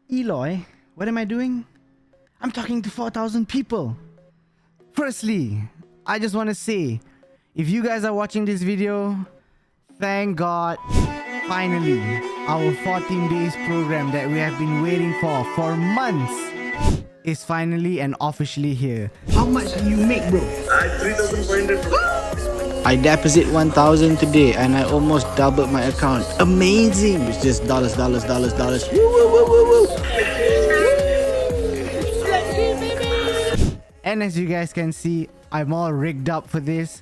Eloy, what am I doing? I'm talking to 4,000 people. Firstly, I just want to say, if you guys are watching this video, thank God, finally, our 14 days program that we have been waiting for months is finally and officially here. How much do you make, bro? 3,400. I deposit 1,000 today and I almost doubled my account. Amazing! It's just dollars. Woo, woo, woo, woo, woo. And as you guys can see, I'm all rigged up for this.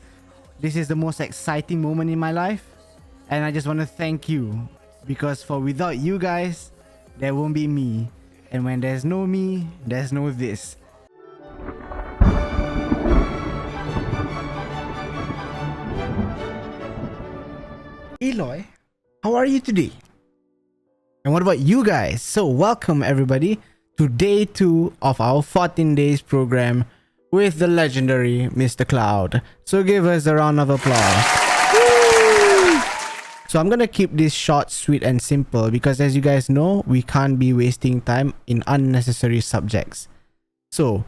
This is the most exciting moment in my life. And I just want to thank you. Because without you guys, there won't be me. And when there's no me, there's no this. Eloy, how are you today? And what about you guys? So welcome everybody to day 2 of our 14 days program with the legendary Mr. Cloud. So give us a round of applause. Woo! So I'm gonna keep this short, sweet and simple because as you guys know, we can't be wasting time in unnecessary subjects. So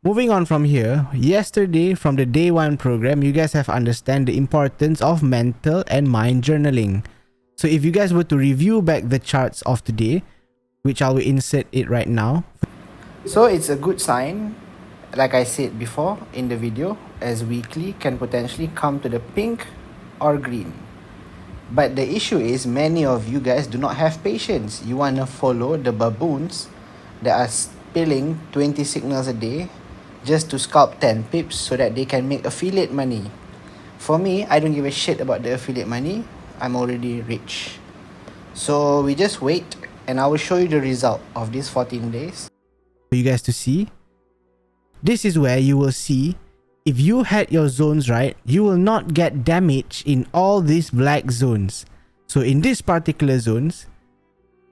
moving on from here, yesterday from the day 1 program, you guys have understand the importance of mental and mind journaling. So if you guys were to review back the charts of today, which I will insert it right now. So it's a good sign, like I said before in the video, as weekly can potentially come to the pink or green. But the issue is many of you guys do not have patience. You want to follow the baboons that are spilling 20 signals a day just to scalp 10 pips so that they can make affiliate money. For me, I don't give a shit about the affiliate money. I'm already rich. So we just wait and I will show you the result of these 14 days for you guys to see. This is where you will see if you had your zones right, you will not get damage in all these black zones. So in these particular zones,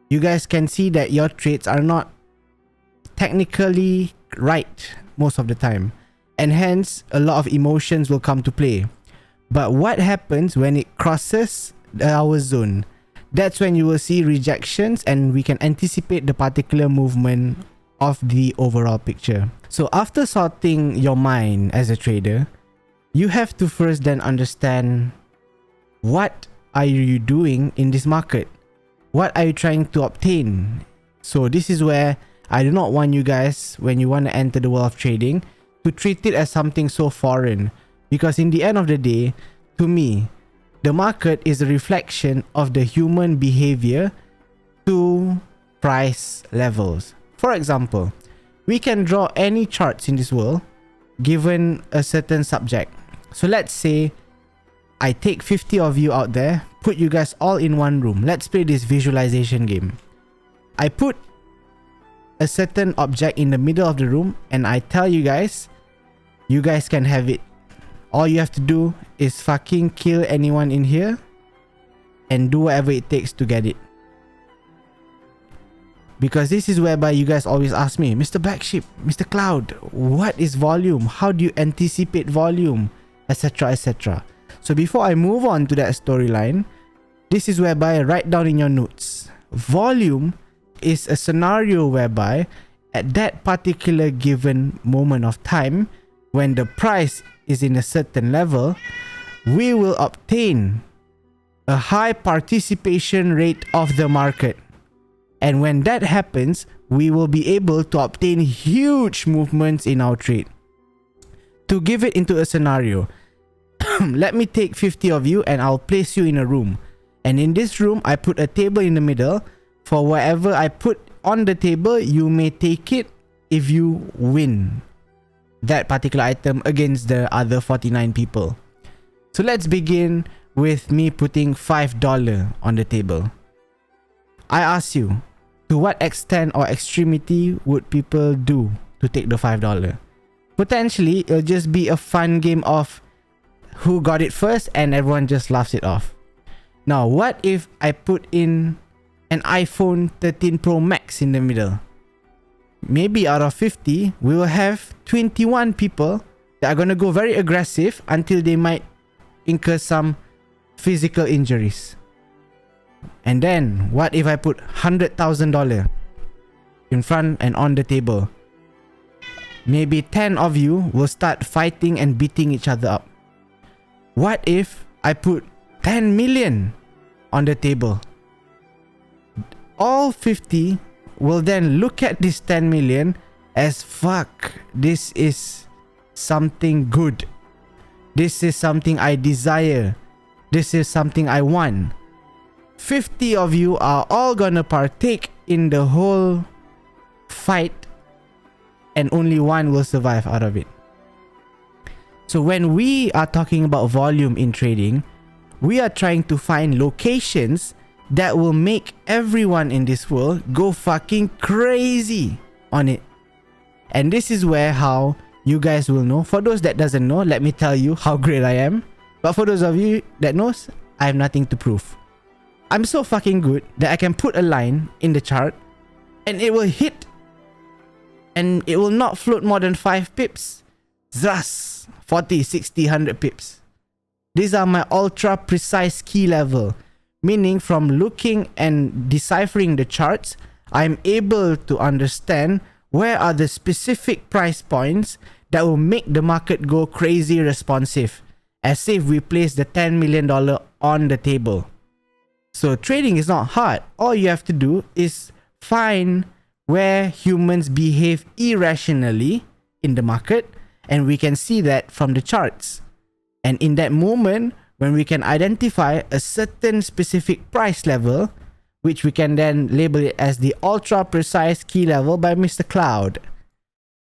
you guys can see that your trades are not technically right most of the time, and hence a lot of emotions will come to play. But what happens when it crosses our zone? That's when you will see rejections and we can anticipate the particular movement of the overall picture. So after sorting your mind as a trader, you have to first then understand what are you doing in this market? What are you trying to obtain? So this is where I do not want you guys, when you want to enter the world of trading, to treat it as something so foreign. Because in the end of the day, to me, the market is a reflection of the human behavior to price levels. For example, we can draw any charts in this world given a certain subject. So let's say I take 50 of you out there, put you guys all in one room. Let's play this visualization game. I put a certain object in the middle of the room and I tell you guys can have it. All you have to do is fucking kill anyone in here and do whatever it takes to get it. Because this is whereby you guys always ask me, Mr. Blackship, Mr. Cloud, what is volume? How do you anticipate volume? Etc. etc. So before I move on to that storyline, this is whereby I write down in your notes. Volume is a scenario whereby at that particular given moment of time, when the price is in a certain level, we will obtain a high participation rate of the market. And when that happens, we will be able to obtain huge movements in our trade. To give it into a scenario, let me take 50 of you and I'll place you in a room. And in this room, I put a table in the middle. For whatever I put on the table, you may take it if you win that particular item against the other 49 people. So let's begin with me putting $5 on the table. I ask you, to what extent or extremity would people do to take the $5? Potentially, it'll just be a fun game of who got it first and everyone just laughs it off. Now, what if I put in an iPhone 13 Pro Max in the middle? Maybe out of 50, we will have 21 people that are going to go very aggressive until they might incur some physical injuries. And then, what if I put $100,000? in front and on the table. Maybe 10 of you will start fighting and beating each other up. What if I put 10 million on the table? All 50 will then look at this 10 million as, fuck, this is something good. This is something I desire. This is something I want. 50 of you are all gonna partake in the whole fight, and only one will survive out of it. So when we are talking about volume in trading, we are trying to find locations that will make everyone in this world go fucking crazy on it. And this is where how you guys will know. For those that doesn't know, let me tell you how great I am. But for those of you that knows, I have nothing to prove. I'm so fucking good that I can put a line in the chart and it will hit, and it will not float more than 5 pips. Thus, 40, 60, 100 pips. These are my ultra precise key level. Meaning from looking and deciphering the charts, I'm able to understand where are the specific price points that will make the market go crazy responsive. As if we place the $10 million on the table. So trading is not hard. All you have to do is find where humans behave irrationally in the market, and we can see that from the charts. And in that moment, when we can identify a certain specific price level, which we can then label it as the ultra precise key level by Mr. Cloud,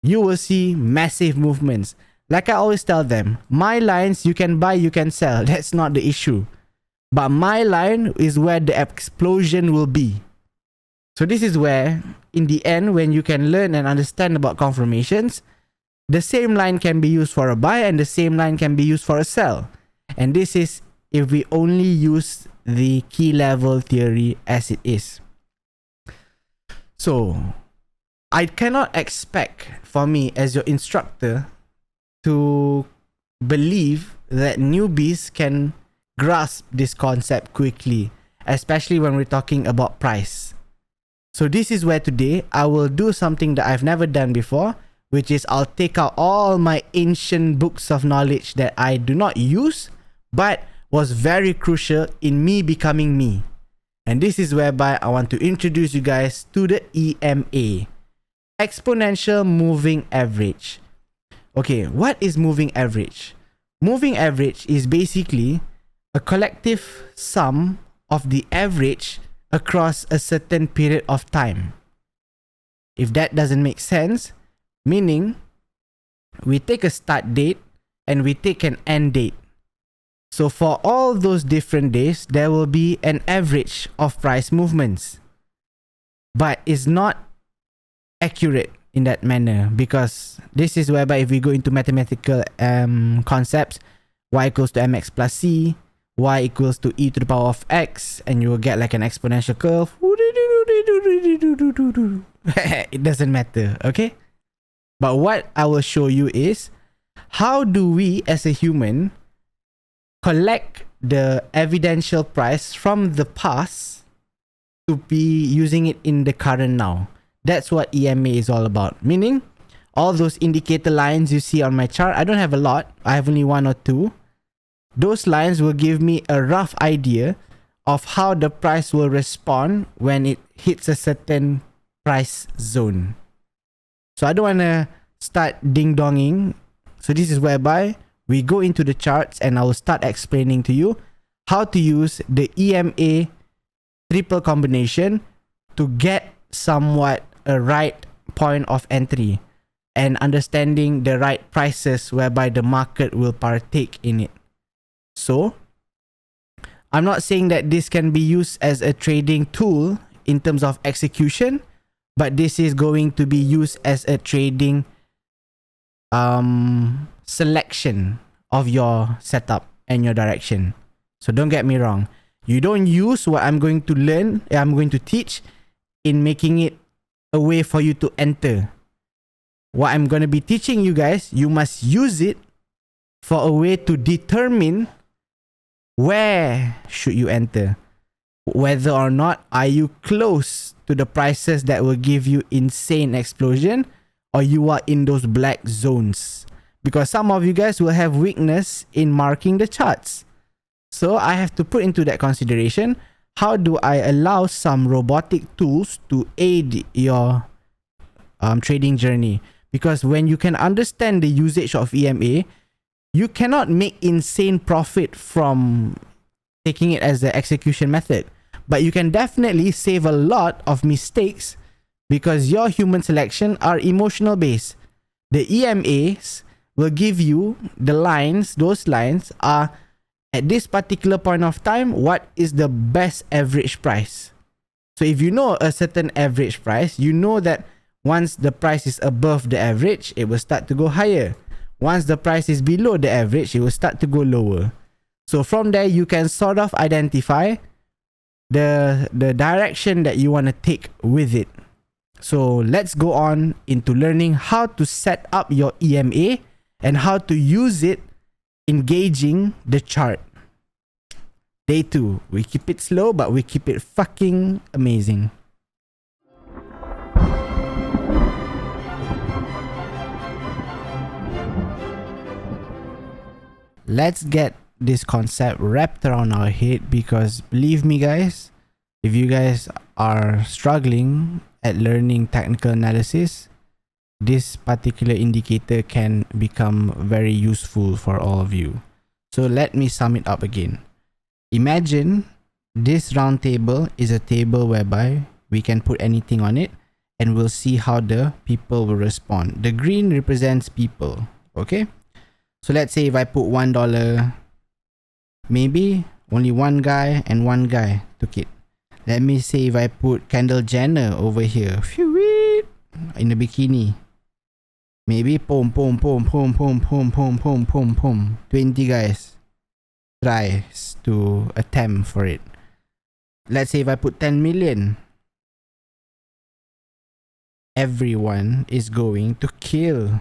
you will see massive movements. Like I always tell them, my lines you can buy, you can sell. That's not the issue. But my line is where the explosion will be. So this is where, in the end, when you can learn and understand about confirmations, the same line can be used for a buy and the same line can be used for a sell. And this is if we only use the key level theory as it is. So, I cannot expect for me as your instructor to believe that newbies can grasp this concept quickly, especially when we're talking about price. So this is where today I will do something that I've never done before, which is I'll take out all my ancient books of knowledge that I do not use, but was very crucial in me becoming me. And this is whereby I want to introduce you guys to the EMA, Exponential Moving Average. Okay, what is moving average? Moving average is basically a collective sum of the average across a certain period of time. If that doesn't make sense, meaning we take a start date and we take an end date. So for all those different days, there will be an average of price movements. But it's not accurate in that manner, because this is whereby if we go into mathematical concepts, y equals to mx plus c, y equals to e to the power of x, and you will get like an exponential curve. It doesn't matter, okay? But what I will show you is how do we as a human collect the evidential price from the past to be using it in the current now. That's what EMA is all about. Meaning, all those indicator lines you see on my chart, I don't have a lot. I have only 1 or 2. Those lines will give me a rough idea of how the price will respond when it hits a certain price zone. So I don't want to start ding-donging. So this is whereby we go into the charts and I will start explaining to you how to use the EMA triple combination to get somewhat a right point of entry and understanding the right prices whereby the market will partake in it. So, I'm not saying that this can be used as a trading tool in terms of execution, but this is going to be used as a trading selection of your setup and your direction. So don't get me wrong. You don't use what I'm going to learn, I'm going to teach in making it a way for you to enter. What I'm going to be teaching you guys, you must use it for a way to determine where should you enter. Whether or not are you close to the prices that will give you insane explosion, or you are in those black zones. Because some of you guys will have weakness in marking the charts. So I have to put into that consideration, how do I allow some robotic tools to aid your trading journey? Because when you can understand the usage of EMA, you cannot make insane profit from taking it as the execution method. But you can definitely save a lot of mistakes because your human selection are emotional based. The EMAs will give you the lines, those lines are at this particular point of time, what is the best average price? So if you know a certain average price, you know that once the price is above the average, it will start to go higher. Once the price is below the average, it will start to go lower. So from there, you can sort of identify the direction that you want to take with it. So let's go on into learning how to set up your EMA and how to use it engaging the chart. Day 2. We keep it slow, but we keep it fucking amazing. Let's get this concept wrapped around our head, because believe me guys, if you guys are struggling at learning technical analysis, this particular indicator can become very useful for all of you. So let me sum it up again. Imagine this round table is a table whereby we can put anything on it and we'll see how the people will respond. The green represents people, okay? So let's say if I put $1, maybe only one guy and one guy took it. Let me say if I put Kendall Jenner over here, in a bikini, maybe 20 guys tries to attempt for it. Let's say if I put 10 million, everyone is going to kill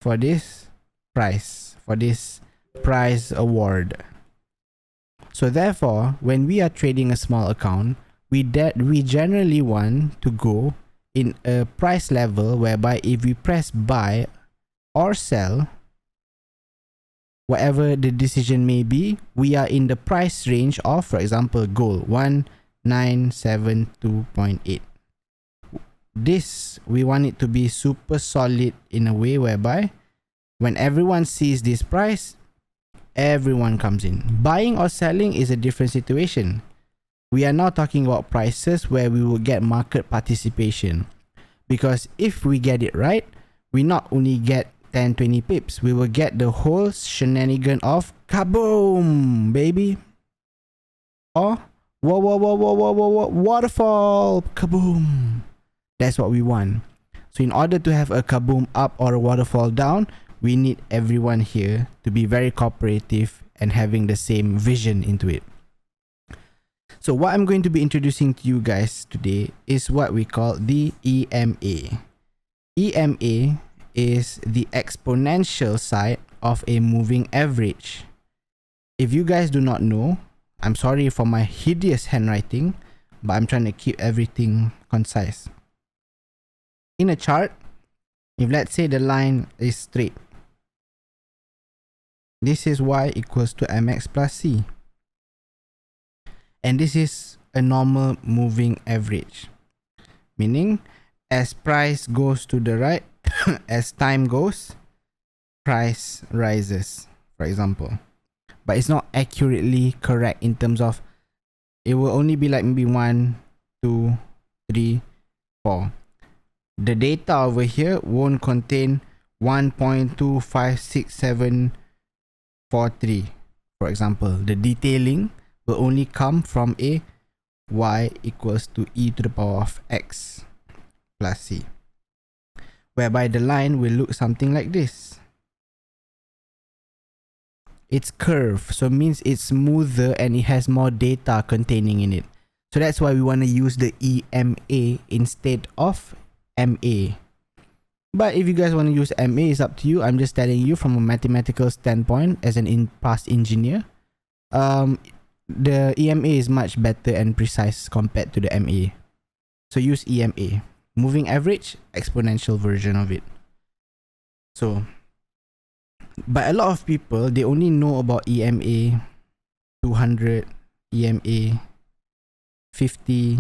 for this prize, for this prize award. So therefore, when we are trading a small account, we generally want to go in a price level whereby if we press buy or sell, whatever the decision may be, we are in the price range of, for example, gold 1972.8. This, we want it to be super solid in a way whereby when everyone sees this price, everyone comes in. Buying or selling is a different situation. We are now talking about prices where we will get market participation. Because if we get it right, we not only get 10-20 pips, we will get the whole shenanigan of kaboom, baby. Or whoa, waterfall, kaboom. That's what we want. So in order to have a kaboom up or a waterfall down, we need everyone here to be very cooperative and having the same vision into it. So what I'm going to be introducing to you guys today is what we call the EMA. EMA is the exponential side of a moving average. If you guys do not know, I'm sorry for my hideous handwriting, but I'm trying to keep everything concise. In a chart, if let's say the line is straight, this is y equals to mx plus c. And this is a normal moving average. Meaning, as price goes to the right, as time goes, price rises, for example. But it's not accurately correct in terms of, it will only be like maybe 1, 2, 3, 4. The data over here won't contain 1.256743. For example, the detailing will only come from a y equals to e to the power of x plus c, whereby the line will look something like this. It's curved, so means it's smoother and it has more data containing in it. So that's why we want to use the EMA instead of MA. But if you guys want to use MA, it's up to you. I'm just telling you from a mathematical standpoint as an past engineer. The EMA is much better and precise compared to the MA. So use EMA. Moving average, exponential version of it. So, but a lot of people, they only know about EMA 200, EMA 50.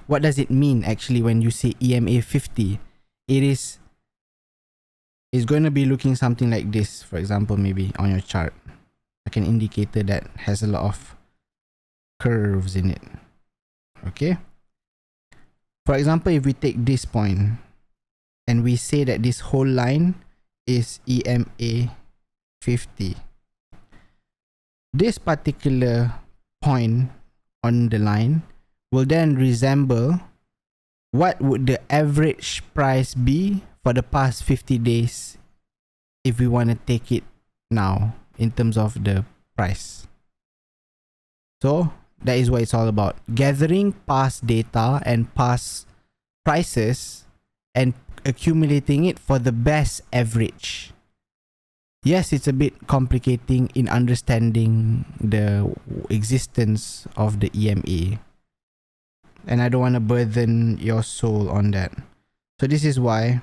What does it mean actually when you say EMA 50? It's going to be looking something like this, for example, maybe on your chart. Like an indicator that has a lot of curves in it. Okay? For example, if we take this point and we say that this whole line is EMA 50. This particular point on the line will then resemble what would the average price be for the past 50 days if we want to take it now in terms of the price. So that is what it's all about. Gathering past data and past prices and accumulating it for the best average. Yes, it's a bit complicating in understanding the existence of the EMA. And I don't want to burden your soul on that. So this is why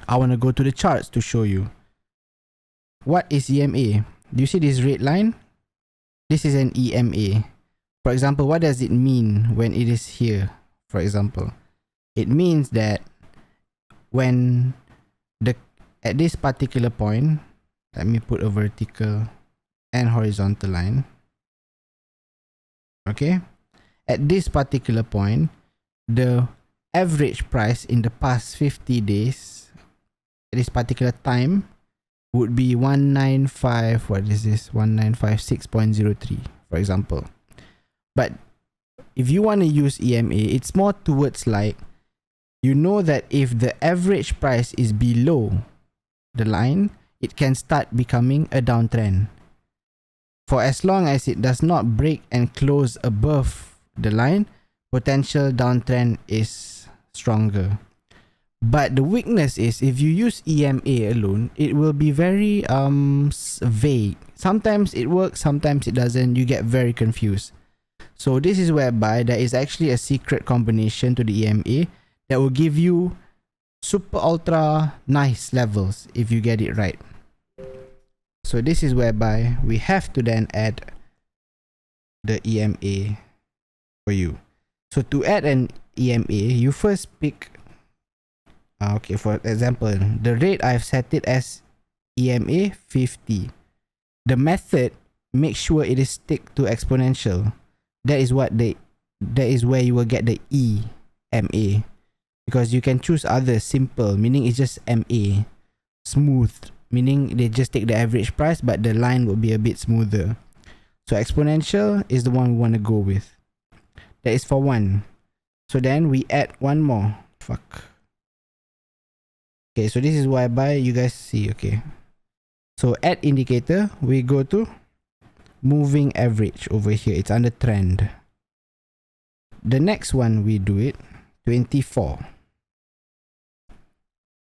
I want to go to the charts to show you. What is EMA? Do you see this red line? This is an EMA. For example, what does it mean when it is here? For example, it means that when at this particular point, let me put a vertical and horizontal line. Okay? At this particular point, the average price in the past 50 days at this particular time would be 195, what is this? 1956.03, for example. But if you want to use EMA, it's more towards like, you know that if the average price is below the line, it can start becoming a downtrend. For as long as it does not break and close above the line, potential downtrend is stronger. But the weakness is if you use EMA alone, it will be very vague. Sometimes it works, sometimes it doesn't. You get very confused. So this is whereby there is actually a secret combination to the EMA that will give you super ultra nice levels if you get it right. So this is whereby we have to then add the EMA for you. So to add an EMA, you first pick, okay, for example, the rate I've set it as EMA 50. The method, make sure it is stick to exponential. That is where you will get the EMA. Because you can choose other simple, meaning it's just MA. Smooth, meaning they just take the average price, but the line will be a bit smoother. So exponential is the one we want to go with. That is for one. So then we add one more. Fuck. Okay, so this is whereby you guys see, okay. So add indicator, we go to moving average over here. It's under trend. The next one we do it, 24.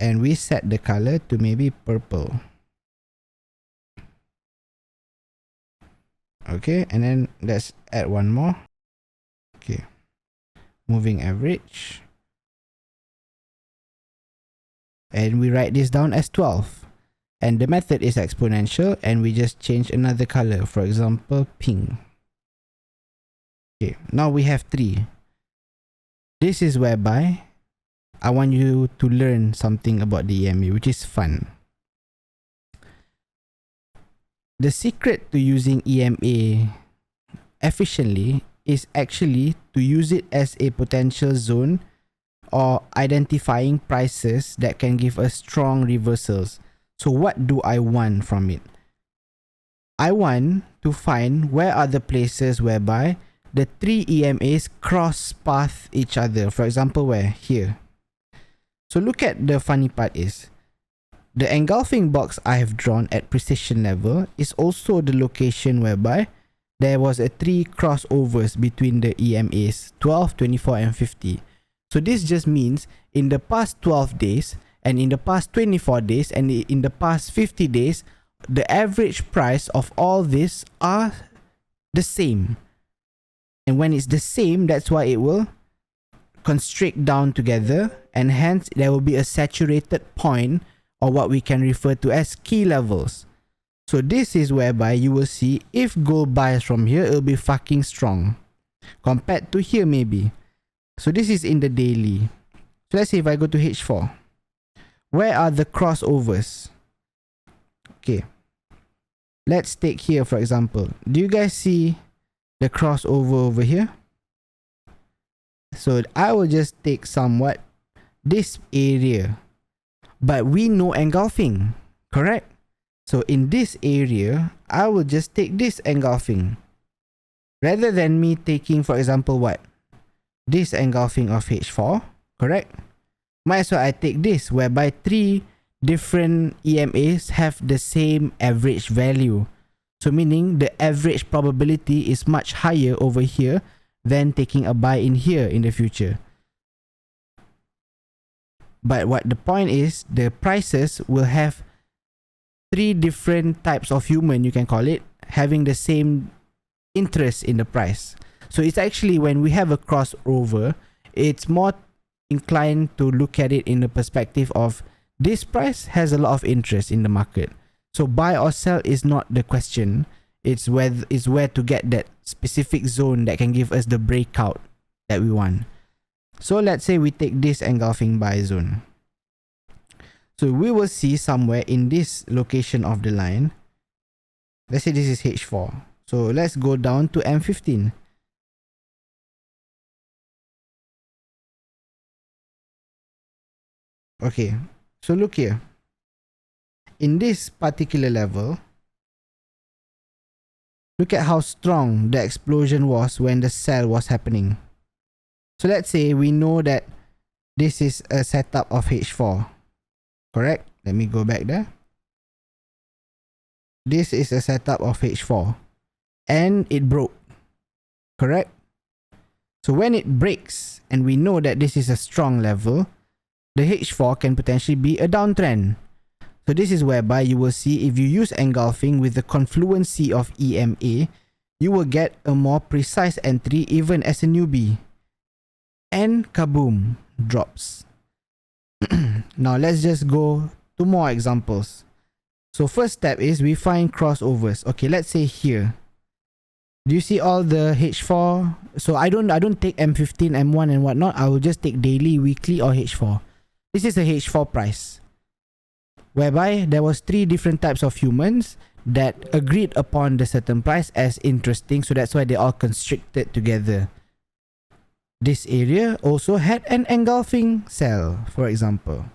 And we set the color to maybe purple. Okay, and then let's add one more. Okay, moving average. And we write this down as 12. And the method is exponential, and we just change another color, for example, pink. Okay, now we have 3. This is whereby I want you to learn something about the EMA, which is fun. The secret to using EMA efficiently is actually to use it as a potential zone or identifying prices that can give us strong reversals. So what do I want from it? I want to find where are the places whereby the 3 EMAs cross path each other. For example, where? Here. So look at the funny part is, the engulfing box I have drawn at precision level is also the location whereby there was a 3 crossovers between the EMAs, 12, 24 and 50. So this just means in the past 12 days and in the past 24 days and in the past 50 days, the average price of all this are the same. And when it's the same, that's why it will constrict down together, and hence there will be a saturated point, or what we can refer to as key levels. So this is whereby you will see if gold buys from here, it'll be fucking strong compared to here maybe. So this is in the daily. So let's say if I go to H4, where are the crossovers? Okay, let's take here for example. Do you guys see the crossover over here? So I will just take somewhat this area, but we know engulfing, correct? So in this area, I will just take this engulfing rather than me taking, for example, what? This engulfing of H4, correct? Might as well I take this, whereby 3 different EMAs have the same average value. So meaning the average probability is much higher over here than taking a buy in here in the future. But what the point is, the prices will have 3 different types of human, you can call it, having the same interest in the price. So it's actually when we have a crossover, it's more inclined to look at it in the perspective of this price has a lot of interest in the market. So buy or sell is not the question. It's where to get that specific zone that can give us the breakout that we want. So let's say we take this engulfing buy zone. So we will see somewhere in this location of the line. Let's say this is H4. So let's go down to M15. Okay, so look here. In this particular level, look at how strong the explosion was when the sell was happening. So let's say we know that this is a setup of H4. Correct? Let me go back there. This is a setup of H4. And it broke. Correct? So when it breaks, and we know that this is a strong level, the H4 can potentially be a downtrend. So this is whereby you will see if you use engulfing with the confluency of EMA, you will get a more precise entry even as a newbie. And kaboom, drops. Now let's just go to more examples. So first step is we find crossovers. Okay, let's say here. Do you see all the H4? So I don't take M15, M1 and whatnot. I will just take daily, weekly or H4. This is a H4 price, whereby there was 3 different types of humans that agreed upon the certain price as interesting. So that's why they all constricted together. This area also had an engulfing sell, for example.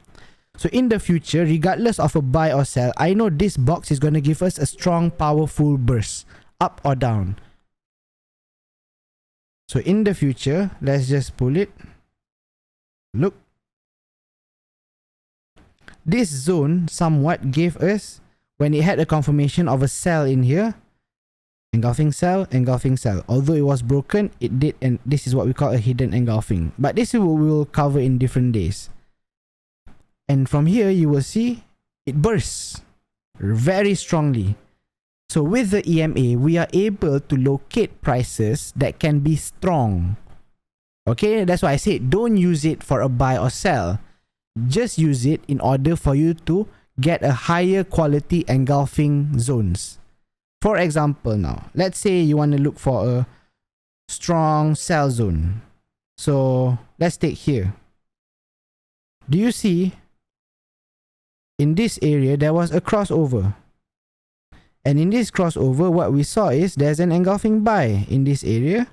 So in the future, regardless of a buy or sell, I know this box is going to give us a strong, powerful burst, up or down. So in the future, let's just pull it. Look. This zone somewhat gave us, when it had a confirmation of a sell in here, engulfing sell, engulfing sell. Although it was broken, it did, and this is what we call a hidden engulfing. But this is what we will cover in different days. And from here, you will see it bursts very strongly. So with the EMA, we are able to locate prices that can be strong. Okay, that's why I said don't use it for a buy or sell. Just use it in order for you to get a higher quality engulfing zones. For example now, let's say you want to look for a strong sell zone. So let's take here. Do you see in this area there was a crossover? And in this crossover, what we saw is there's an engulfing buy in this area.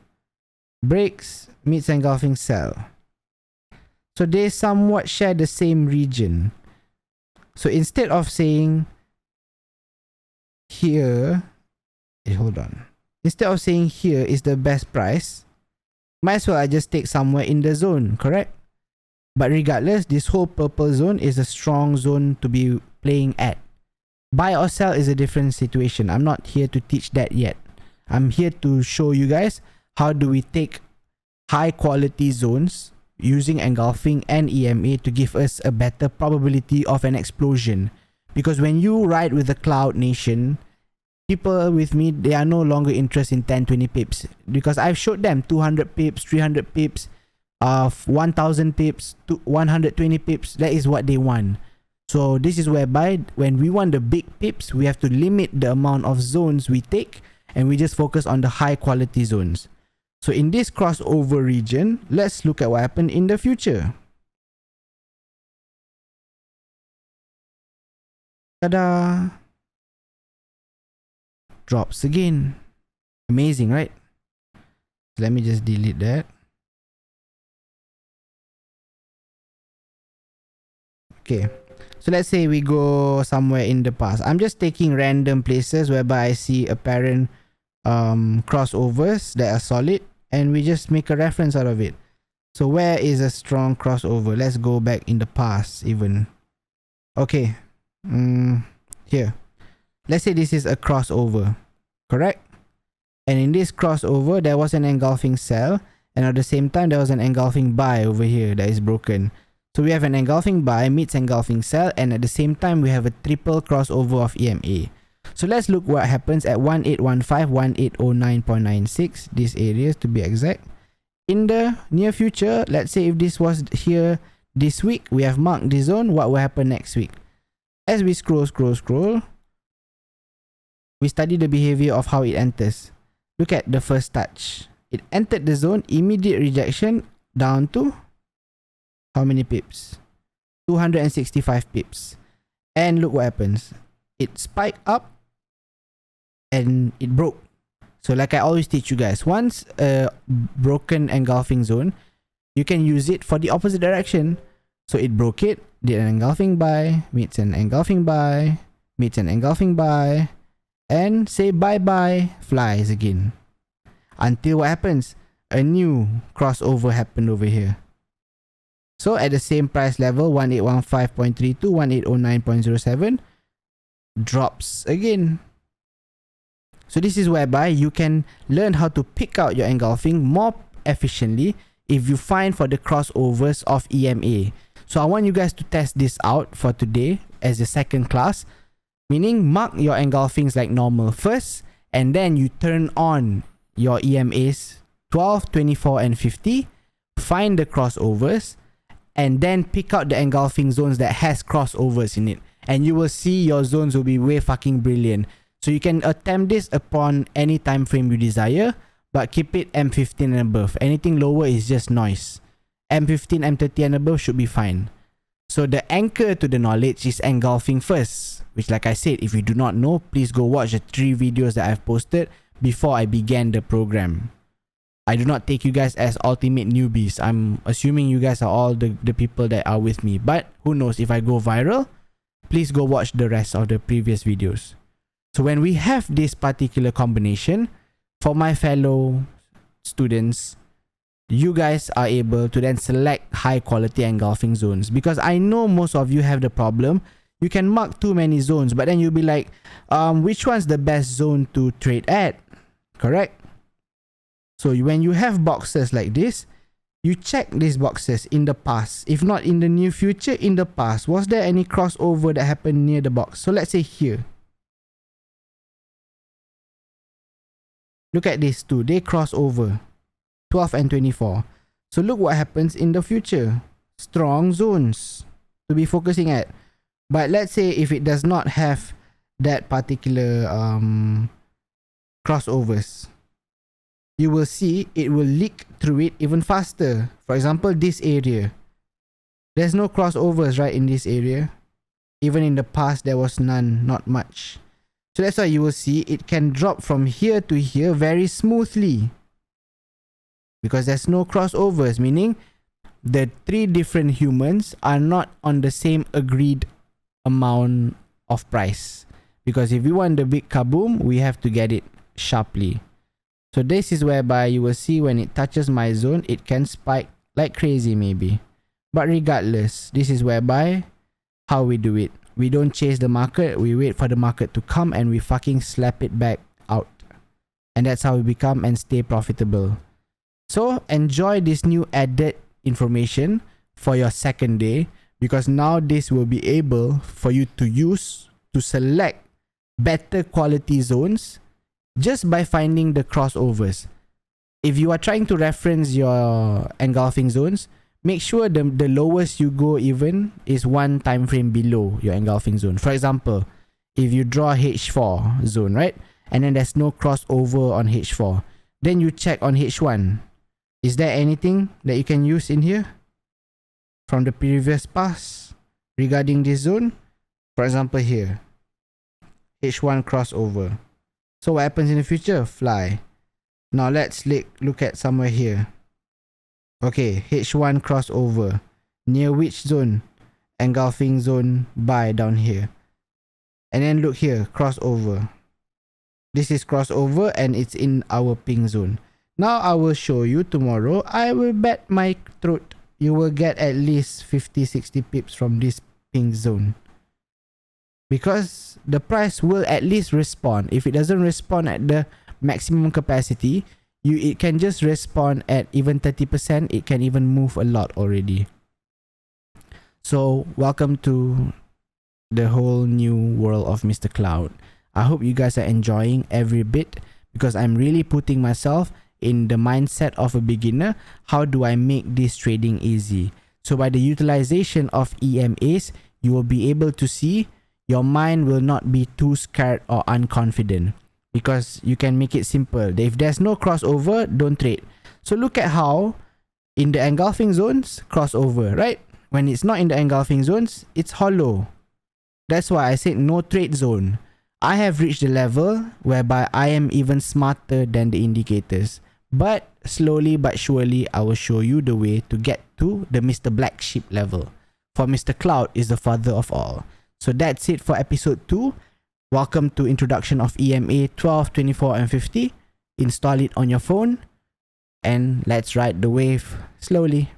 Breaks, meets engulfing sell. So they somewhat share the same region. So instead of saying here, hold on. Instead of saying here is the best price, might as well I just take somewhere in the zone, correct? But regardless, this whole purple zone is a strong zone to be playing at. Buy or sell is a different situation. I'm not here to teach that yet. I'm here to show you guys how do we take high quality zones using engulfing and EMA to give us a better probability of an explosion. Because when you ride with the Cloud Nation, people with me, they are no longer interested in 10-20 pips. Because I've showed them 200 pips, 300 pips, of 1000 pips to 120 pips. That is what they want. So this is whereby when we want the big pips, we have to limit the amount of zones we take, and we just focus on the high quality zones. So in this crossover region, let's look at what happened in the future. Ta-da! Drops again. Amazing, right? Let me just delete that. Okay, so let's say we go somewhere in the past. I'm just taking random places whereby I see apparent crossovers that are solid, and we just make a reference out of it. So where is a strong crossover? Let's go back in the past even. Okay, here. Let's say this is a crossover, correct? And in this crossover, there was an engulfing sell, and at the same time, there was an engulfing buy over here that is broken. So we have an engulfing buy meets engulfing sell, and at the same time, we have a triple crossover of EMA. So let's look what happens at 1815, 1809.96, these areas to be exact. In the near future, let's say if this was here this week, we have marked this zone, what will happen next week? As we scroll, we study the behavior of how it enters. Look at the first touch. It entered the zone, immediate rejection down to how many pips? 265 pips. And look what happens. It spiked up and it broke. So like I always teach you guys, once a broken engulfing zone, you can use it for the opposite direction. So it broke it, did an engulfing buy, meets an engulfing buy, meets an engulfing buy, and say bye-bye, flies again. Until what happens? A new crossover happened over here. So at the same price level, 1815.32, 1809.07, drops again. So this is whereby you can learn how to pick out your engulfing more efficiently if you find for the crossovers of EMA. So I want you guys to test this out for today as the second class. Meaning mark your engulfings like normal first, and then you turn on your EMAs 12, 24, and 50. Find the crossovers, and then pick out the engulfing zones that has crossovers in it. And you will see your zones will be way fucking brilliant. So you can attempt this upon any time frame you desire, but keep it M15 and above. Anything lower is just noise. M15, M30 and above should be fine. So the anchor to the knowledge is engulfing first, which like I said, if you do not know, please go watch the 3 videos that I've posted before I began the program. I do not take you guys as ultimate newbies. I'm assuming you guys are all the people that are with me. But who knows, if I go viral, please go watch the rest of the previous videos. So when we have this particular combination, for my fellow students, you guys are able to then select high quality engulfing zones, because I know most of you have the problem. You can mark too many zones, but then you'll be like, which one's the best zone to trade at? Correct? So when you have boxes like this, you check these boxes in the past. If not in the near future, in the past, was there any crossover that happened near the box? So let's say here. Look at these two, they cross over. 12 and 24. So look what happens in the future. Strong zones to be focusing at. But let's say if it does not have that particular crossovers, you will see it will leak through it even faster. For example, this area. There's no crossovers right in this area. Even in the past, there was none, not much. So that's why you will see it can drop from here to here very smoothly. Because there's no crossovers, meaning the 3 different humans are not on the same agreed amount of price. Because if we want the big kaboom, we have to get it sharply. So this is whereby you will see when it touches my zone, it can spike like crazy maybe. But regardless, this is whereby how we do it. We don't chase the market, we wait for the market to come and we fucking slap it back out. And that's how we become and stay profitable. So enjoy this new added information for your second day, because now this will be able for you to use to select better quality zones just by finding the crossovers. if you are trying to reference your engulfing zones, make sure the lowest you go even is one time frame below your engulfing zone. For example, if you draw H4 zone, right? And then there's no crossover on H4. Then you check on H1. Is there anything that you can use in here from the previous pass regarding this zone? For example here, H1 crossover. So what happens in the future? Fly. Now let's look at somewhere here. Okay, H1 crossover. Near which zone? Engulfing zone buy down here. And then look here, crossover. This is crossover and it's in our ping zone. Now I will show you tomorrow. I will bet my throat you will get at least 50-60 pips from this ping zone. Because the price will at least respond. If it doesn't respond at the maximum capacity, it can just respond at even 30%. It can even move a lot already. So welcome to the whole new world of Mr. Cloud. I hope you guys are enjoying every bit, because I'm really putting myself in the mindset of a beginner. How do I make this trading easy? So by the utilization of EMAs, you will be able to see your mind will not be too scared or unconfident, because you can make it simple. If there's no crossover, don't trade. So look at how in the engulfing zones, crossover, right? When it's not in the engulfing zones, it's hollow. That's why I said no trade zone. I have reached a level whereby I am even smarter than the indicators. But slowly but surely, I will show you the way to get to the Mr. Black Sheep level. For Mr. Cloud is the father of all. So that's it for episode 2. Welcome to introduction of EMA 12, 24 and 50. Install it on your phone and let's ride the wave slowly.